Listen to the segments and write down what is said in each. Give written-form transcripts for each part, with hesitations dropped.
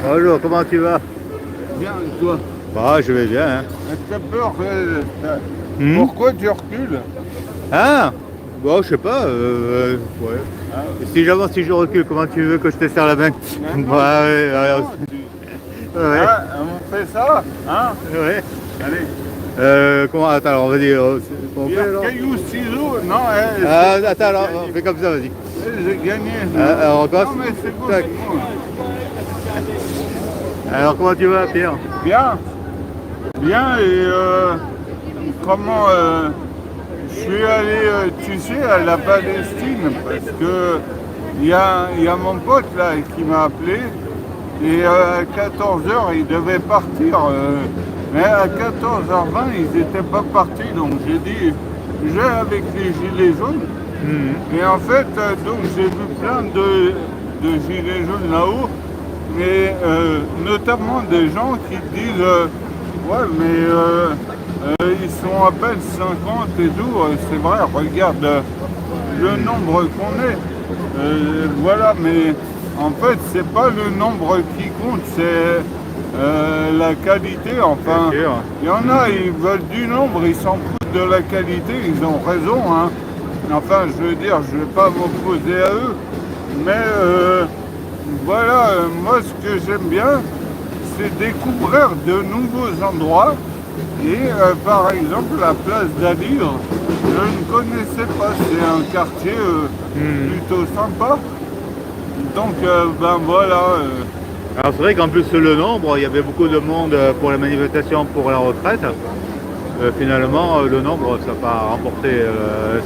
Bonjour, comment tu vas? Bien, toi. Bah, je vais bien. Hein. T'as peur Hmm. Pourquoi tu recules? Ah, bon, je sais pas. Ouais. Ah, Et si j'avance, si je recule, comment tu veux que je te serre la main? mais non, Bah, ouais, non, ouais, on fait ça, hein? ouais. Allez. Comment? Attends, alors, vas-y. Comment on fait Pierre, alors? caillou, ciseaux. Non, Ah, attends, j'ai alors, gagné. on fait comme ça, vas-y. J'ai gagné. Alors, on commence. Non, mais c'est bon, Tac. c'est bon. Alors, comment tu vas, Pierre? Bien. Bien, et comment je suis allé, tu sais, à la Palestine, parce que il y a mon pote là qui m'a appelé, et à 14 heures il devait partir, mais à 14h20 ils n'étaient pas partis, donc j'ai dit, je vais avec les gilets jaunes, Mhm. et en fait, donc j'ai vu plein de gilets jaunes là-haut, mais notamment des gens qui disent ouais, mais ils sont à peine 50 et tout, c'est vrai, regarde le nombre qu'on est. Voilà, mais en fait, c'est pas le nombre qui compte, c'est la qualité. Enfin, Bien sûr. il y en a, ils veulent du nombre, ils s'en foutent de la qualité, ils ont raison, hein. Enfin, je veux dire, je vais pas m'opposer à eux, mais voilà, moi, ce que j'aime bien, c'est découvrir de nouveaux endroits. Et par exemple, la place d'Alir, je ne connaissais pas. C'est un quartier plutôt sympa. Donc, ben voilà. Alors, c'est vrai qu'en plus, le nombre, il y avait beaucoup de monde pour la manifestation pour la retraite. Finalement, le nombre, ça n'a pas remporté,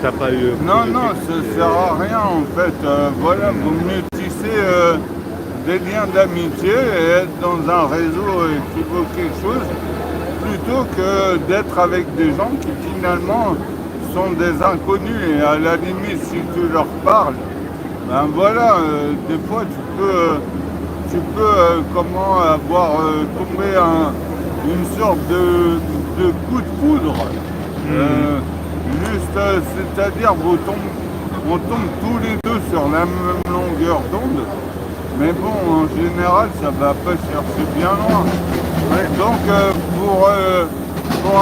ça n'a pas eu beaucoup Non, de non, ça ne sert à rien en fait. Voilà, vaut mieux tisser des liens d'amitié et être dans un réseau qui vaut quelque chose, plutôt que d'être avec des gens qui finalement sont des inconnus. Et à la limite, si tu leur parles, ben voilà, des fois tu peux comment avoir tombé une sorte de coup de foudre. Juste, c'est-à-dire on tombe tous les deux sur la même longueur d'onde, mais bon, en général, ça va pas chercher bien loin. Ouais, donc, pour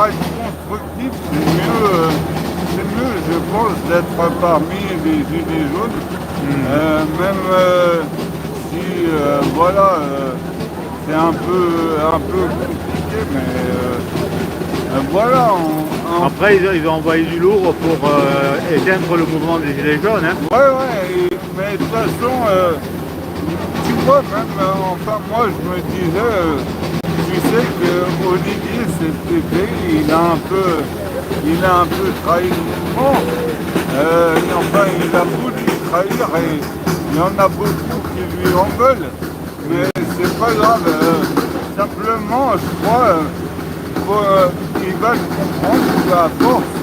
être constructif, c'est mieux, je pense, d'être parmi les gilets jaunes, même si, voilà, c'est un peu compliqué, mais voilà. Après, ils ont envoyé du lourd pour éteindre le mouvement des Gilets jaunes. Hein. Ouais, mais de toute façon, tu vois, même, enfin, moi, je me disais, tu sais que Olivier, cet été, il a un peu trahi le mouvement. Enfin, il a voulu trahir et il y en a beaucoup qui lui en veulent. Mais c'est pas grave. Simplement, je crois qu'il va le comprendre à force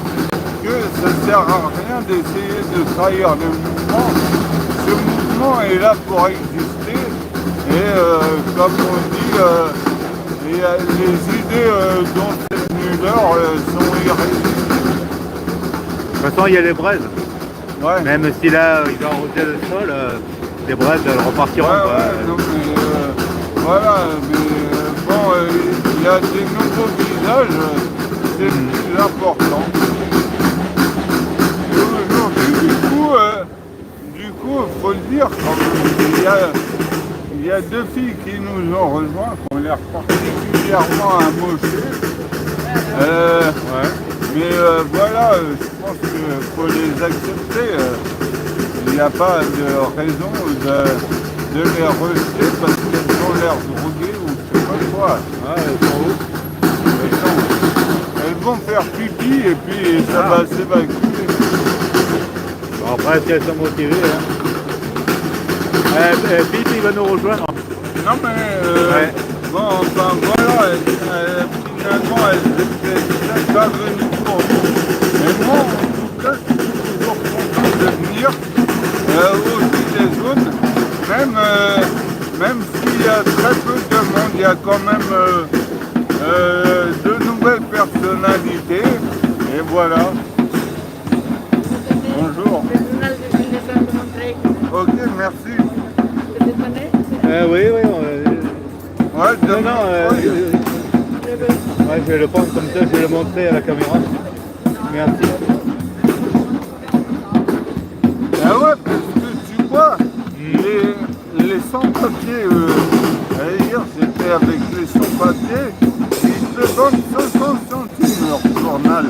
que ça ne sert à rien d'essayer de trahir le mouvement. Ce mouvement est là pour exister et comme on dit, les idées dont c'est venu l'heure sont irrésistibles. De toute façon, il y a les braises. Ouais. Même si là, ils ont arrosé le sol, les braises, elles repartiront. Ouais, non, mais, voilà, mais bon, il y a des nouveaux visages, c'est le plus important. Et aujourd'hui, du coup, faut le dire, quand même, il y a deux filles qui nous ont rejoints, qui ont l'air particulièrement amochées. Mais voilà, je pense qu'il faut les accepter. Il n'y a pas de raison de les rejeter parce qu'elles ont l'air droguées ou je sais pas quoi. Ah, elles sont où? Elles vont faire pipi et puis ça va s'évacuer. Bon, après, si elles sont motivées. Hein. Pete, il va nous rejoindre. Non mais, bon, enfin voilà, finalement elles étaient pas venues pour nous. Mais moi, en tout cas, je suis toujours content de venir aussi des autres, même s'il y a très peu de monde, il y a quand même de nouvelles personnalités, et voilà. Bonjour. Ok, merci. Oui, Ouais, Non, non, ouais, je vais le prendre comme ça, je vais le montrer à la caméra. Merci. Ah ouais, parce que tu vois, les sans-papiers, hier j'étais avec les sans-papiers, ils te donnent 500 centimes leur journal.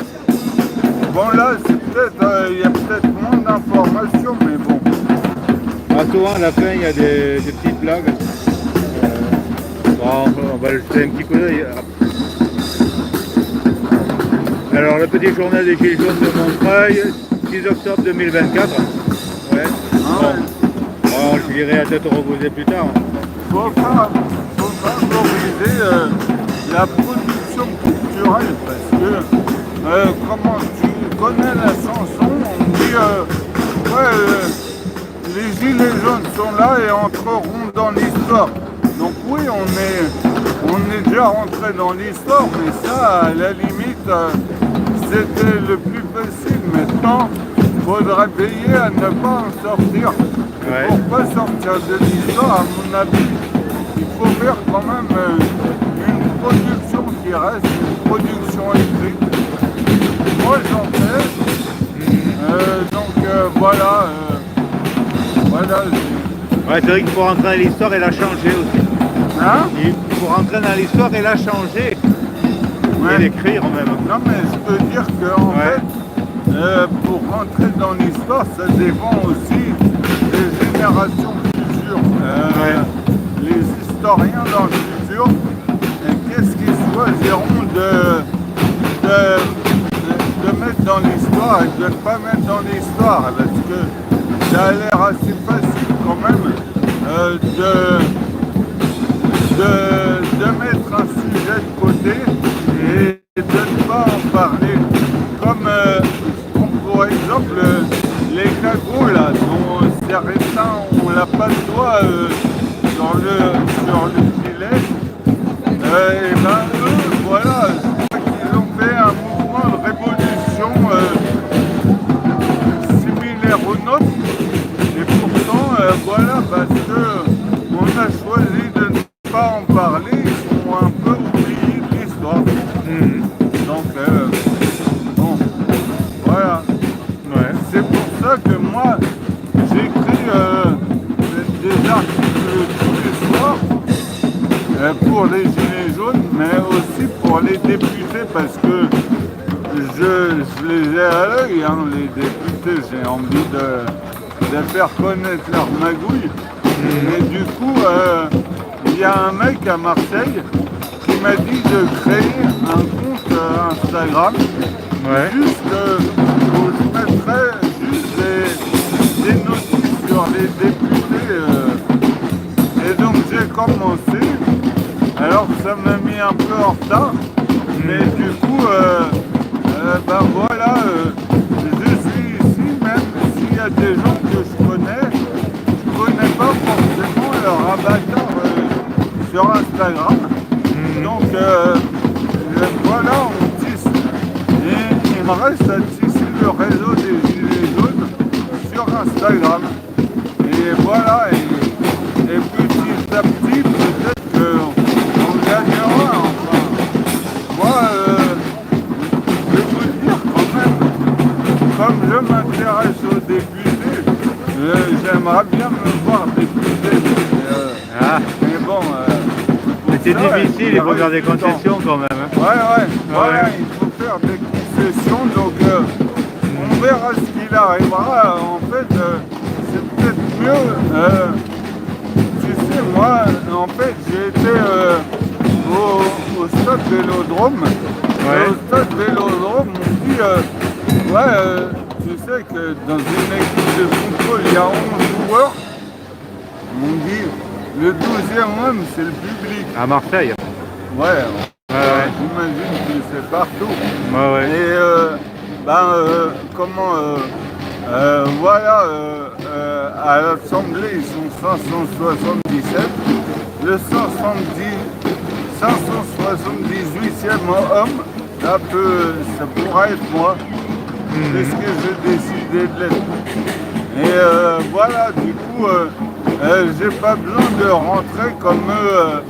Bon là, c'est peut-être, il y a peut-être moins d'informations, mais bon. Ah, souvent à la fin, il y a des petites blagues. Bon, on va le jeter un petit coup d'œil. Alors, le petit journal des Gilets jaunes de Montreuil, 6 octobre 2024. Ouais. Bon, je dirai à tête reposée plus tard. Faut favoriser la production culturelle parce que, comment tu connais la chanson, on dit, les gilets jaunes sont là et entreront dans l'histoire. Donc oui, on est déjà rentré dans l'histoire, mais ça, à la limite, c'était le plus facile. Maintenant, il faudrait veiller à ne pas en sortir. Ouais. Pour pas sortir de l'histoire, à mon avis, il faut faire quand même une production qui reste une production écrite. Moi, j'en fais. Donc voilà. Voilà. Ouais, c'est vrai qu'il faut rentrer dans l'histoire et la changer aussi. Hein? Il faut rentrer dans l'histoire et la changer. Ouais. Et l'écrire même. Non, mais je peux dire qu'en fait, pour rentrer dans l'histoire, ça dépend aussi des générations futures. Les historiens dans le futur, qu'est-ce qu'ils choisiront de mettre dans l'histoire et de ne pas mettre dans l'histoire? Parce que ça a l'air assez facile quand même de mettre un sujet de côté et de ne pas en parler. Comme pour exemple les cagoules là, dont certains ont la patte-doigt sur le filet, et ben eux, voilà, ils ont fait un mouvement de révolution similaire au nôtre, et pourtant, voilà, parce que on a choisi de ne pas en parler, ils sont un peu oubliés de l'histoire. Donc, bon, voilà. Ouais. C'est pour ça que moi, j'écris des articles tous les soirs pour les Gilets jaunes, mais aussi pour les députés, parce que je les ai à l'œil, hein, les députés, j'ai envie de faire connaître leur magouille. Et du coup, il y a un mec à Marseille qui m'a dit de créer un compte Instagram, juste où je mettrais juste des notices sur les députés. Et donc j'ai commencé, alors ça m'a mis un peu en retard, mais du coup, ben voilà, je suis ici, même s'il y a des gens que je connais pas forcément leur avatar sur Instagram. Donc voilà, on tisse. Et il me reste à tisser le réseau des Gilets jaunes sur Instagram. Et voilà, et petit à petit, peut-être qu'on gagnera. Enfin, moi, je vais vous le dire quand même, comme je m'intéresse aux députés, j'aimerais bien me voir député. Mais bon, c'est difficile, il faut faire des concessions quand même. Hein. Ouais, voilà, il faut faire des concessions, donc on verra ce qu'il arrivera. En fait, c'est peut-être mieux. Tu sais, moi, en fait, j'ai été au stade Vélodrome. Au stade Vélodrome, on dit, tu sais que dans une équipe de football, il y a 11 joueurs. On dit, le 12e homme, c'est le public. À Marseille. Ouais. J'imagine que c'est partout. Et voilà, à l'Assemblée, ils sont 577. Le 578e homme, ça pourrait être moi. C'est ce que j'ai décidé de l'être. Et voilà, du coup, J'ai pas besoin de rentrer comme eux,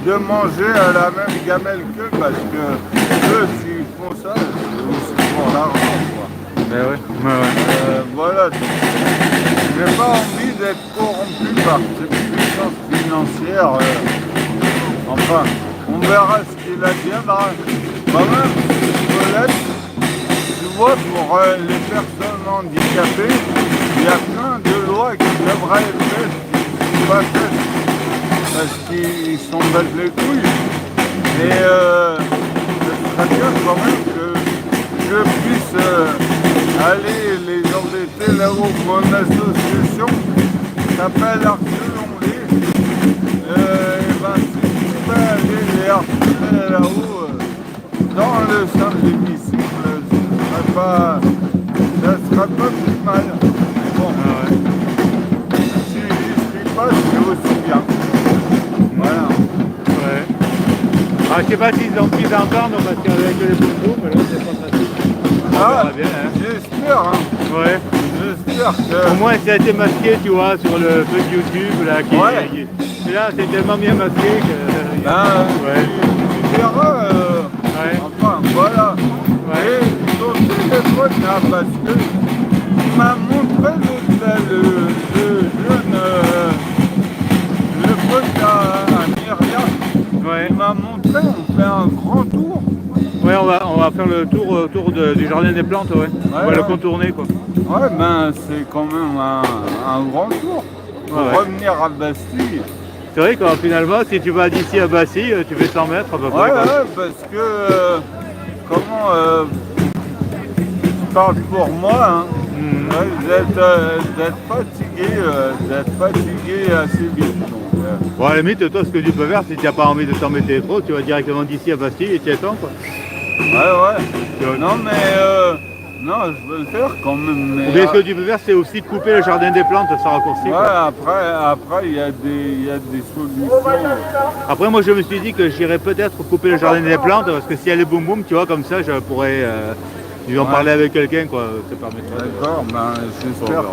de manger à la même gamelle qu'eux, parce que eux, s'ils font ça, c'est aussi pour l'argent, quoi. Mais ouais. Voilà. J'ai pas envie d'être corrompu par cette puissance financière. Enfin, on verra ce qu'il adviendra. Quand même, Colette, tu vois, pour les personnes handicapées, il y a plein de lois qui devraient être faites, qui ne sont pas faites, parce qu'ils s'en battent les couilles. Et ce serait bien quand même que je puisse aller les embêter là-haut. Mon association s'appelle Harcelons-les. Et ben, si tu peux aller les harceler là-haut, dans le sein de l'hémicycle, ça serait pas plus mal. Bon, si j'y suis pas, c'est aussi bien. Voilà. Ouais. Ah, je sais pas s'ils ont pris encore, non, parce qu'avec les bouts, mais là c'est pas facile. On verra bien, hein. J'espère, hein. Ouais. J'espère que... Au moins ça a été masqué, tu vois, sur le truc YouTube là. Et là c'est tellement bien masqué que. Ouais. Tu verras. Ouais. Enfin, voilà. Ouais. Et son téléphone, là, parce que il m'a montré le jeune, le pote à Myria. Ouais. Il m'a montré, on fait un grand tour. Ouais, on va faire le tour du jardin des plantes, ouais. On va le contourner, quoi. Ouais, ben c'est quand même un grand tour. Pour revenir à Bastille. C'est vrai que finalement, si tu vas d'ici à Bastille, tu fais 100 mètres à peu près. Ouais, parce que, je parle pour moi, hein. D'être fatigué assez vite. Donc, bon, à la limite, toi, ce que tu peux faire, si tu n'as pas envie de t'embêter trop, tu vas directement d'ici à Bastille et tu attends, quoi. Ouais. Non, mais non, je veux le faire quand même. Mais ou bien ce que tu peux faire, c'est aussi de couper le jardin des plantes, ça raccourcit. Ouais, après, il y a des solutions. Après, moi, je me suis dit que j'irais peut-être couper le jardin des plantes, parce que si elle est boum boum, tu vois, comme ça, je pourrais en parler avec quelqu'un, quoi. Ça permettrait. D'accord, ben j'espère que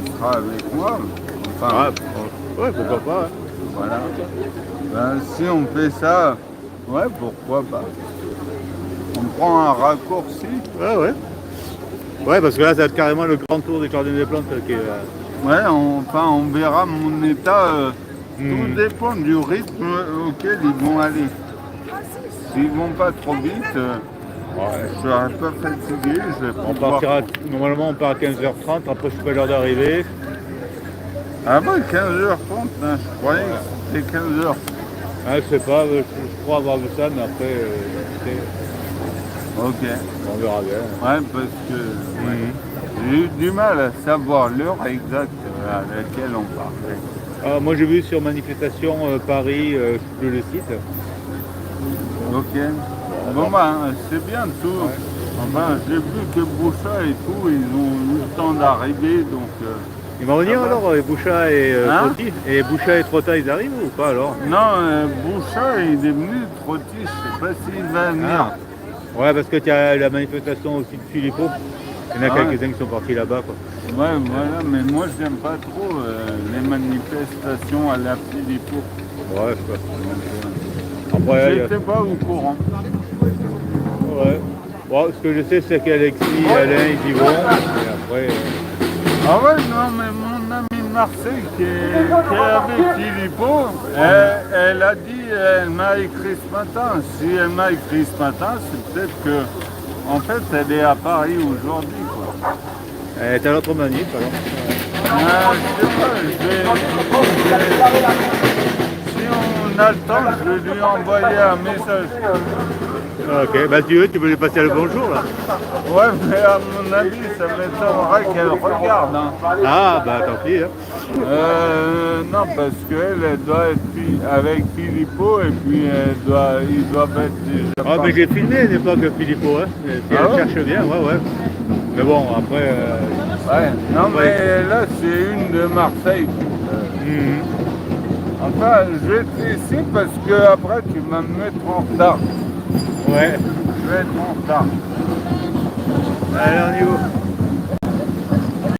tu seras avec moi. Enfin, ouais, pourquoi pas. Ouais. Voilà. Ben, si on fait ça, ouais, pourquoi pas. On prend un raccourci. Ouais. Ouais, parce que là, ça va être carrément le grand tour du jardin des plantes qui est. Ouais, on verra mon état. Tout dépend du rythme auquel ils vont aller. S'ils vont pas trop vite, je serai pas fatigué. Normalement, on part à 15h30, après je fais l'heure d'arrivée. Ah bon, 15h30, hein, je croyais que c'était 15h. Ah, je sais pas, je crois avoir vu ça, mais après, ok. On verra bien. Ouais, parce que j'ai eu du mal à savoir l'heure exacte à laquelle on partait. Ah, moi j'ai vu sur Manifestation Paris, je sais plus le site. Ok. Bon ben, c'est bien tout. Ouais. Enfin, j'ai vu que Boucha et tout, ils ont eu le temps d'arriver, donc... Ils vont venir alors, Boucha et Trotti. Et Boucha et Trotta, ils arrivent ou pas alors? Non, Boucha, il est venu, Trotti, je sais pas s'il va venir. Ouais, parce que tu as la manifestation aussi de Philippot. Il y en a quelques-uns qui sont partis là-bas, quoi. Ouais, voilà, mais moi j'aime pas trop les manifestations à la Philippot. Ouais, je sais pas. Après, j'étais pas au courant. Ouais. Bon, ce que je sais, c'est qu'Alexis et Alain, ils y vont. Et après... Ah ouais, non, mais mon amie de Marseille qui est avec Philippot, elle a dit, elle m'a écrit ce matin. Si elle m'a écrit ce matin, c'est peut-être que, en fait, elle est à Paris aujourd'hui, quoi. Elle est à l'autre manif, alors. Je sais pas, si on a le temps, je vais lui envoyer un message. Ok, bah tu peux lui passer le bonjour là. Ouais, mais à mon avis, ça m'étonnerait qu'elle regarde. Hein. Ah, bah tant pis. Hein. Non, parce qu'elle doit être avec Philippot et puis ils doivent être déjà. Ah, mais j'ai filmé à l'époque Philippot, hein. Si elle cherche bien, ouais. Mais bon, après. Ouais, non, mais là, c'est une de Marseille. Enfin, je vais te laisser parce que après, tu vas me mettre en retard. Ouais. Je vais être en retard. Allez, on y va.